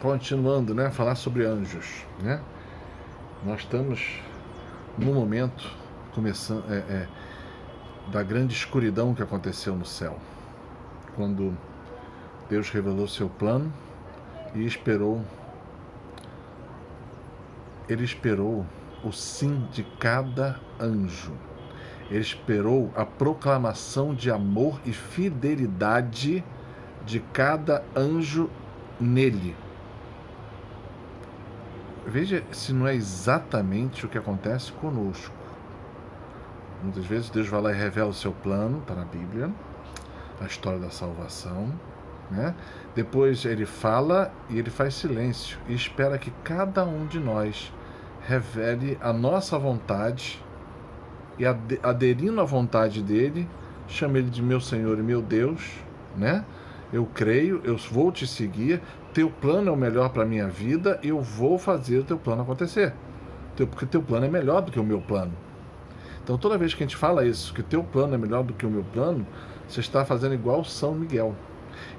continuando, né, falar sobre anjos, né? Nós estamos no momento começando da grande escuridão que aconteceu no céu, quando Deus revelou seu plano e ele esperou o sim de cada anjo. Ele esperou a proclamação de amor e fidelidade de cada anjo nele. Veja se não é exatamente o que acontece conosco. Muitas vezes Deus vai lá e revela o seu plano, está na Bíblia, a história da salvação, né? Depois ele fala e ele faz silêncio e espera que cada um de nós revele a nossa vontade e, aderindo à vontade dele, chama ele de meu Senhor e meu Deus, né? Eu creio, eu vou te seguir, teu plano é o melhor para a minha vida, eu vou fazer o teu plano acontecer, porque teu plano é melhor do que o meu plano. Então toda vez que a gente fala isso, que teu plano é melhor do que o meu plano, você está fazendo igual São Miguel.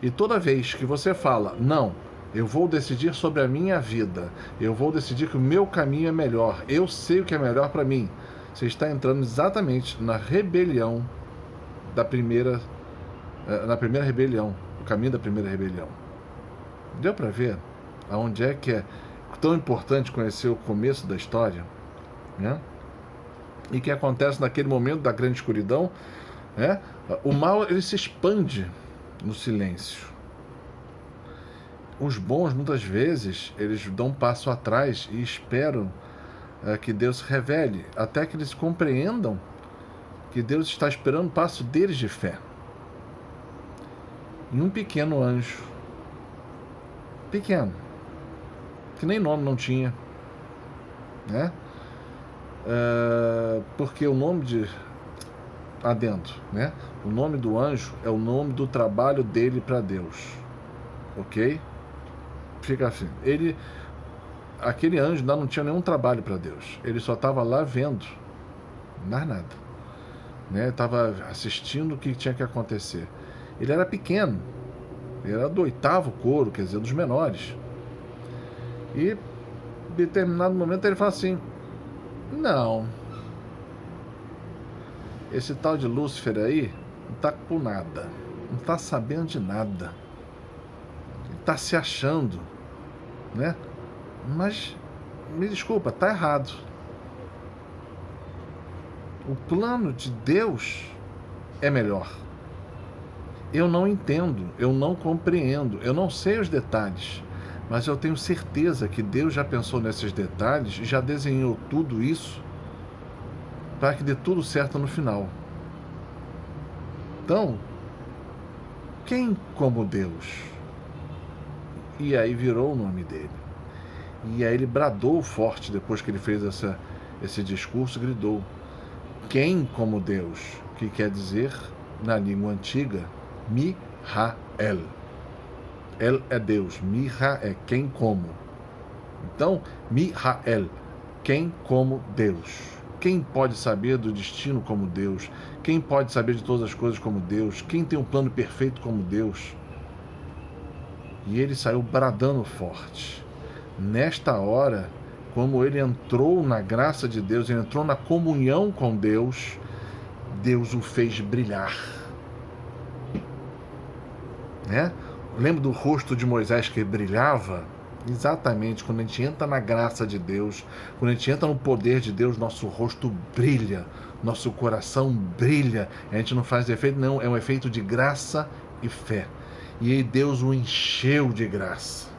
E toda vez que você fala, não, eu vou decidir sobre a minha vida, eu vou decidir que o meu caminho é melhor, eu sei o que é melhor para mim, você está entrando exatamente na rebelião na primeira rebelião, o caminho da primeira rebelião. Deu para ver aonde é que é tão importante conhecer o começo da história, né? E que acontece naquele momento da grande escuridão, né? O mal, ele se expande no silêncio. Os bons, muitas vezes, eles dão um passo atrás e esperam que Deus se revele, até que eles compreendam que Deus está esperando o passo deles de fé. E um pequeno anjo, pequeno, que nem nome não tinha, né? Porque o nome de adentro, né? O nome do anjo é o nome do trabalho dele para Deus, ok? Fica assim. Aquele anjo não tinha nenhum trabalho para Deus. Ele só estava lá vendo, mais nada, né? Estava assistindo o que tinha que acontecer. Ele era pequeno, ele era do 8º coro, quer dizer, dos menores. E em determinado momento ele fala assim: não, esse tal de Lúcifer aí não está com nada, não está sabendo de nada, ele está se achando, né? Mas me desculpa, está errado. O plano de Deus é melhor. Eu não entendo, eu não compreendo, eu não sei os detalhes, mas eu tenho certeza que Deus já pensou nesses detalhes e já desenhou tudo isso para que dê tudo certo no final. Então, quem como Deus? E aí virou o nome dele. E aí ele bradou forte, depois que ele fez esse discurso, gridou: quem como Deus? Que quer dizer, na língua antiga, Mihael. El é Deus, Miha é quem como. Então, Mihael, quem como Deus. Quem pode saber do destino como Deus? Quem pode saber de todas as coisas como Deus? Quem tem um plano perfeito como Deus? E ele saiu bradando forte. Nesta hora, como ele entrou na graça de Deus, ele entrou na comunhão com Deus, Deus o fez brilhar, né? Lembra do rosto de Moisés que brilhava? Exatamente, quando a gente entra na graça de Deus, quando a gente entra no poder de Deus, nosso rosto brilha, nosso coração brilha. A gente não faz efeito, não, é um efeito de graça e fé. E aí Deus o encheu de graça.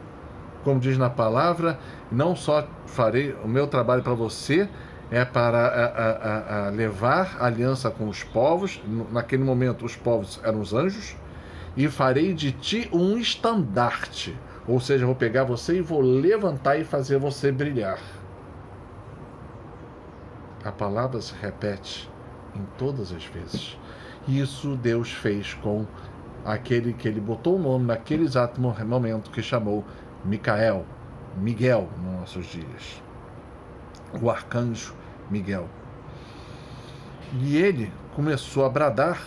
Como diz na palavra, não só farei o meu trabalho para você, é para levar aliança com os povos. Naquele momento os povos eram os anjos. E farei de ti um estandarte. Ou seja, vou pegar você e vou levantar e fazer você brilhar. A palavra se repete em todas as vezes. Isso Deus fez com aquele que ele botou o nome naquele exato momento, que chamou Miguel nos nossos dias. O arcanjo Miguel. E ele começou a bradar,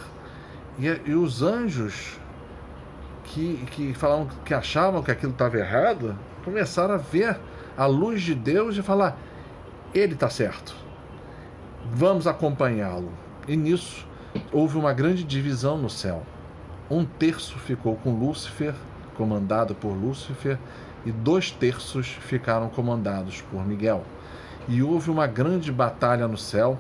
e os anjos que falavam que achavam que aquilo estava errado, começaram a ver a luz de Deus e falar: ele está certo, vamos acompanhá-lo. E nisso houve uma grande divisão no céu. Um terço ficou com Lúcifer, comandado por Lúcifer, e 2/3 ficaram comandados por Miguel. E houve uma grande batalha no céu,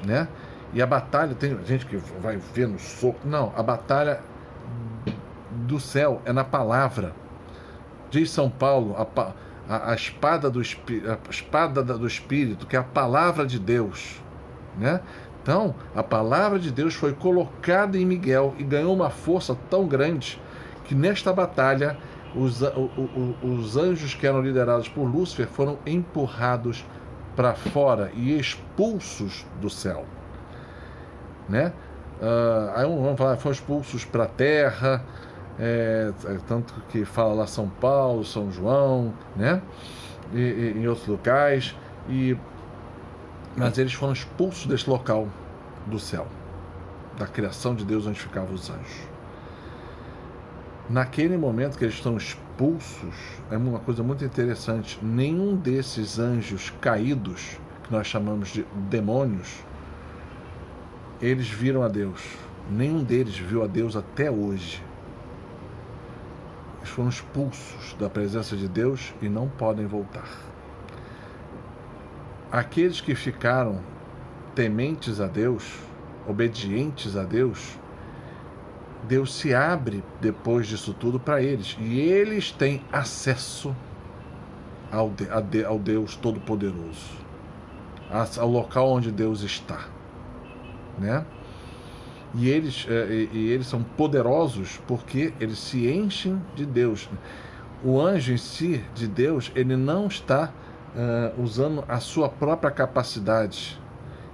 né? E a batalha, tem gente que vai ver no soco. Não, a batalha do céu é na palavra. Diz São Paulo, a espada do Espírito, que é a palavra de Deus, né? Então, a palavra de Deus foi colocada em Miguel e ganhou uma força tão grande que nesta batalha os anjos que eram liderados por Lúcifer foram empurrados para fora e expulsos do céu, né? Aí vamos falar, foram expulsos para a terra, tanto que fala lá São Paulo, São João, né? E em outros locais, mas eles foram expulsos desse local do céu, da criação de Deus onde ficavam os anjos. Naquele momento que eles estão expulsos, é uma coisa muito interessante, nenhum desses anjos caídos, que nós chamamos de demônios, eles viram a Deus. Nenhum deles viu a Deus até hoje. Eles foram expulsos da presença de Deus e não podem voltar. Aqueles que ficaram tementes a Deus, obedientes a Deus, Deus se abre depois disso tudo para eles. E eles têm acesso ao Deus Todo-Poderoso, ao local onde Deus está, né? E eles são poderosos porque eles se enchem de Deus. O anjo em si, de Deus, ele não está usando a sua própria capacidade,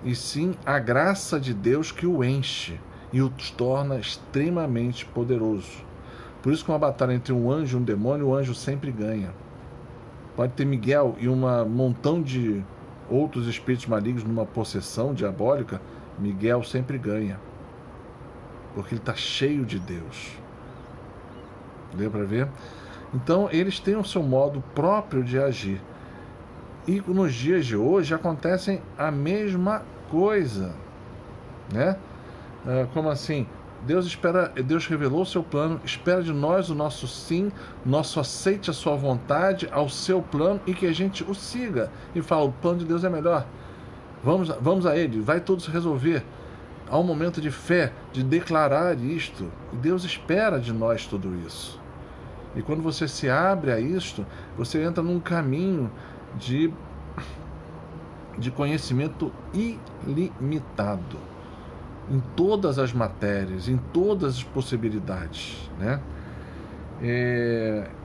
e sim a graça de Deus que o enche e o torna extremamente poderoso. Por isso que uma batalha entre um anjo e um demônio, o anjo sempre ganha. Pode ter Miguel e um montão de outros espíritos malignos numa possessão diabólica, Miguel sempre ganha, porque ele está cheio de Deus. Deu para ver? Então eles têm o seu modo próprio de agir. E nos dias de hoje acontecem a mesma coisa, né? Como assim? Deus revelou o seu plano, espera de nós o nosso sim, nosso aceite a sua vontade ao seu plano e que a gente o siga. E fala, o plano de Deus é melhor. Vamos a ele, vai tudo se resolver. Há um momento de fé, de declarar isto. E Deus espera de nós tudo isso. E quando você se abre a isto, você entra num caminho de conhecimento ilimitado em todas as matérias, em todas as possibilidades, né?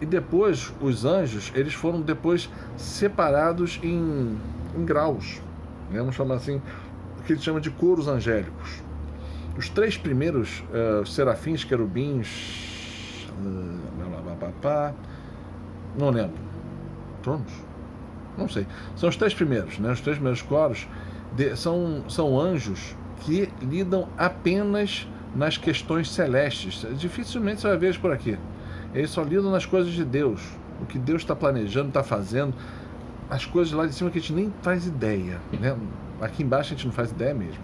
E depois os anjos, eles foram depois separados em graus, né? Vamos chamar assim, o que eles chamam de coros angélicos. Os 3 primeiros serafins, querubins, não lembro, tronos? Não sei. São os 3 primeiros, né? Os 3 primeiros coros são anjos que lidam apenas nas questões celestes. Dificilmente você vai ver eles por aqui. Eles só lidam nas coisas de Deus, o que Deus está planejando, está fazendo, as coisas lá de cima que a gente nem faz ideia, né? Aqui embaixo a gente não faz ideia mesmo.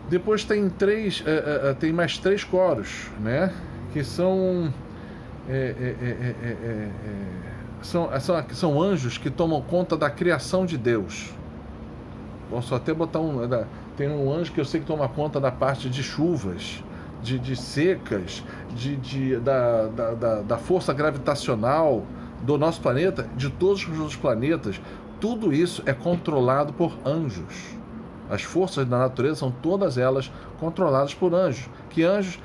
Depois tem mais 3 coros, né? Que são são anjos que tomam conta da criação de Deus. Posso até botar tem um anjo que eu sei que toma conta da parte de chuvas, de secas, da força gravitacional do nosso planeta, de todos os outros planetas. Tudo isso é controlado por anjos. As forças da natureza são todas elas controladas por anjos. Que anjos?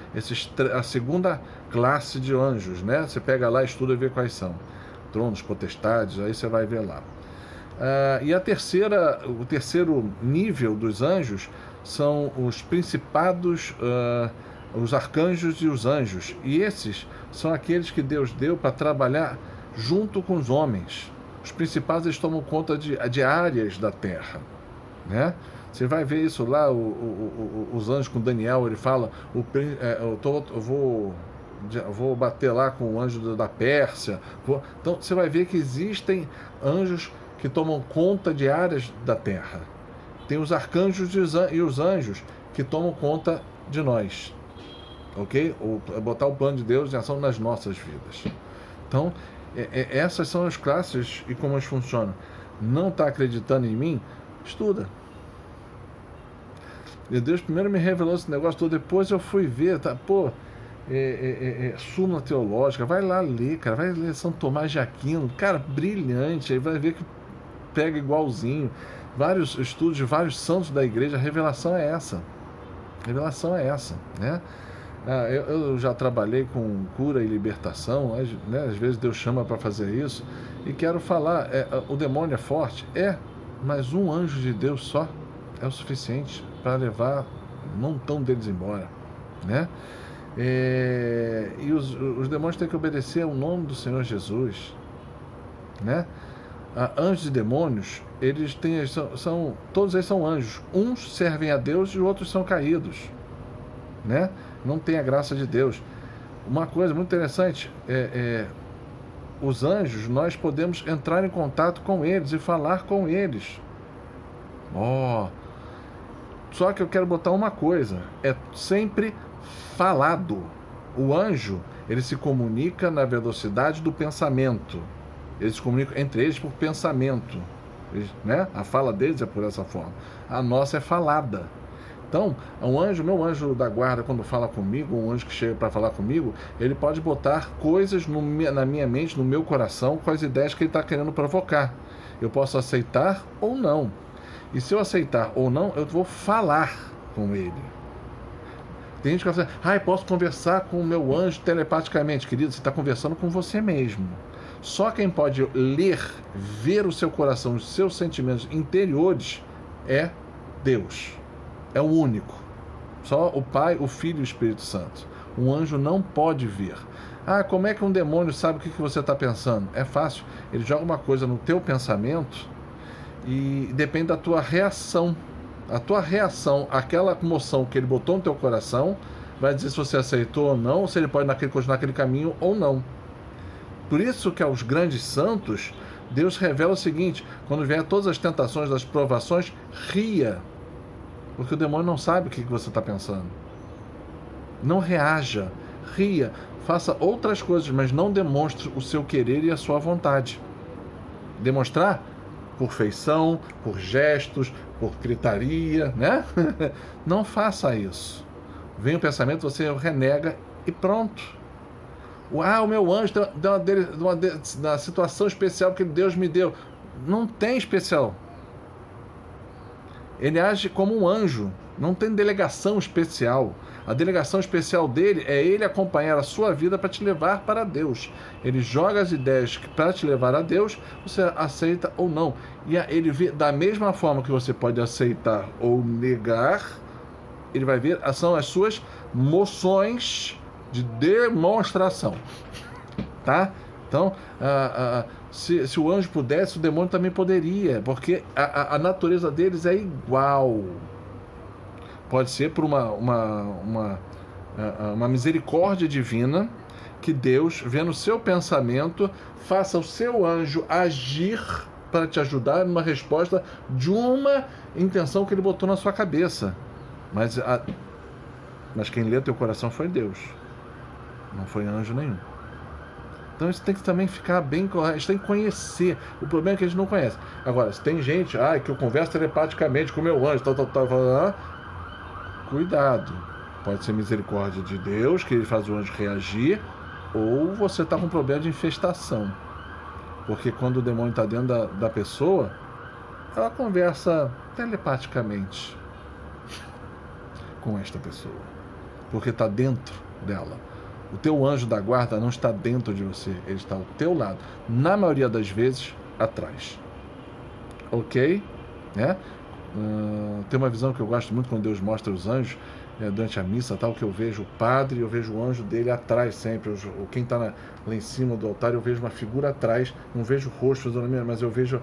A segunda classe de anjos, né? Você pega lá, estuda e vê quais são. Tronos, potestades, aí você vai ver lá. E o terceiro nível dos anjos são os principados, os arcanjos e os anjos. E esses são aqueles que Deus deu para trabalhar junto com os homens. Os principados, eles tomam conta de áreas da terra, né? Você vai ver isso lá, os anjos com Daniel, ele fala, vou bater lá com o anjo da Pérsia. Então você vai ver que existem anjos que tomam conta de áreas da terra. Tem os arcanjos e os anjos que tomam conta de nós. Ok? Ou botar o plano de Deus em ação nas nossas vidas. Então, essas são as classes e como elas funcionam. Não está acreditando em mim? Estuda. E Deus primeiro me revelou esse negócio todo, depois eu fui ver, tá? Súmula teológica, vai lá ler, cara, vai ler São Tomás de Aquino, cara, brilhante, aí vai ver que pega igualzinho. Vários estudos de vários santos da igreja, a revelação é essa. A revelação é essa, né? Eu já trabalhei com cura e libertação, né? Às vezes Deus chama para fazer isso, e quero falar, o demônio é forte? Mas um anjo de Deus só é o suficiente para levar um montão deles embora, né? E os demônios têm que obedecer ao nome do Senhor Jesus, né? Anjos e demônios, eles têm, todos eles são anjos. Uns servem a Deus e os outros são caídos, né? Não tem a graça de Deus. Uma coisa muito interessante os anjos, nós podemos entrar em contato com eles e falar com eles. Só que eu quero botar uma coisa, é sempre falado. O anjo, ele se comunica na velocidade do pensamento. Eles se comunicam entre eles por pensamento, né? A fala deles é por essa forma. A nossa é falada. Então, meu anjo da guarda, quando fala comigo, um anjo que chega para falar comigo, ele pode botar coisas na minha mente, no meu coração, com as ideias que ele está querendo provocar. Eu posso aceitar ou não. E se eu aceitar ou não, eu vou falar com ele. Tem gente que fala assim, posso conversar com o meu anjo telepaticamente. Querido, você está conversando com você mesmo. Só quem pode ler, ver o seu coração, os seus sentimentos interiores, é Deus. É o único. Só o Pai, o Filho e o Espírito Santo. Um anjo não pode ver. Como é que um demônio sabe o que você está pensando? É fácil. Ele joga uma coisa no teu pensamento e depende da tua reação. A tua reação, aquela emoção que ele botou no teu coração, vai dizer se você aceitou ou não, ou se ele pode continuar naquele caminho ou não. Por isso que aos grandes santos, Deus revela o seguinte: quando vier todas as tentações, das provações, ria. Porque o demônio não sabe o que você está pensando. Não reaja, ria, faça outras coisas, mas não demonstre o seu querer e a sua vontade. Demonstrar por feição, por gestos, por gritaria, né? Não faça isso. Vem o pensamento, você o renega e pronto. O meu anjo deu uma situação especial que Deus me deu. Não tem especial. Ele age como um anjo, não tem delegação especial. A delegação especial dele é ele acompanhar a sua vida para te levar para Deus. Ele joga as ideias para te levar a Deus, você aceita ou não. E ele vê, da mesma forma que você pode aceitar ou negar, ele vai ver, são as suas moções de demonstração. Tá? Então, se o anjo pudesse, o demônio também poderia, porque a natureza deles é igual. Pode ser por uma misericórdia divina, que Deus, vendo o seu pensamento, faça o seu anjo agir para te ajudar numa resposta de uma intenção que ele botou na sua cabeça. Mas quem lê teu coração foi Deus, não foi anjo nenhum. Então isso tem que também ficar bem correto, a gente tem que conhecer. O problema é que a gente não conhece. Agora, se tem gente, que eu converso telepaticamente com o meu anjo, cuidado. Pode ser misericórdia de Deus, que ele faz o anjo reagir, ou você está com problema de infestação. Porque quando o demônio está dentro da pessoa, ela conversa telepaticamente com esta pessoa. Porque está dentro dela. O teu anjo da guarda não está dentro de você, ele está ao teu lado. Na maioria das vezes, atrás. Ok? Né? Tem uma visão que eu gosto muito quando Deus mostra os anjos, durante a missa, tal, que eu vejo o padre e eu vejo o anjo dele atrás sempre. Quem está lá em cima do altar, eu vejo uma figura atrás, não vejo o rosto, fisionomia, mas eu vejo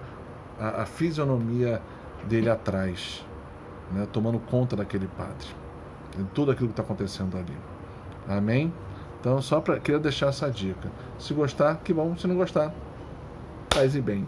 a fisionomia dele atrás, né, tomando conta daquele padre, de tudo aquilo que está acontecendo ali. Amém? Então, queria deixar essa dica. Se gostar, que bom. Se não gostar, paz e bem.